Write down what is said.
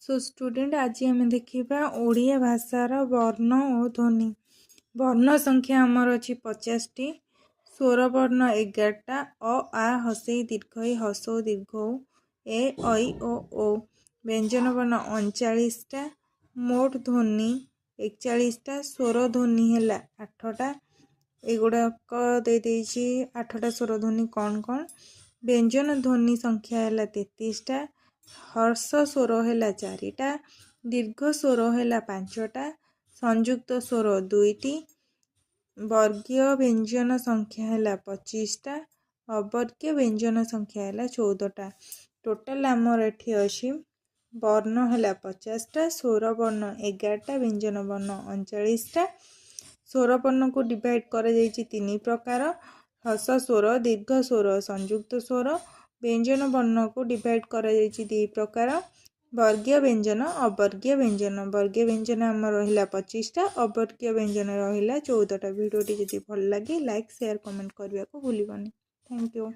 So student आज आम देखा ओडिया भाषार वर्ण और ध्वनि। वर्ण संख्या आमर अच्छी 50 टी, स्वर वर्ण 11टा, अ आ हसई दीर्घई हसौ दीर्घ ए ऐ ओ व्यंजन वर्ण 39टा, मोट ध्वनि 41टा, स्वर ध्वनि है 8टा। एगुड़ाक दे 8टा स्वर ध्वनि कौन कौन। व्यंजन ध्वनि संख्या है 33टा, हर्ष स्वर है 4टा, दीर्घ स्वर है 5टा, संयुक्त स्वर 2टी, वर्गीय व्यंजन संख्या है 25टा, अवर्गीय व्यंजन संख्या है 14टा। टोटाल आमर एठी अच्छी वर्ण है 50टा, स्वर वर्ण 11टा, व्यंजन वर्ण 39टा। स्वर वर्ण को डिवाइड कर 3 प्रकार, ह्रस्व स्वर, दीर्घ स्वर, संयुक्त स्वर। व्यंजन वर्ण को डिवाइड कर 2 प्रकार, वर्गीय व्यंजन, अवर्गीय व्यंजन। वर्गीय व्यंजन आम रहा 25टा, अवर्गीय व्यंजन रहा 14टा। वीडियोटी जदि भल लगे लाइक शेयर कमेंट करने को भूलनी। Thank you.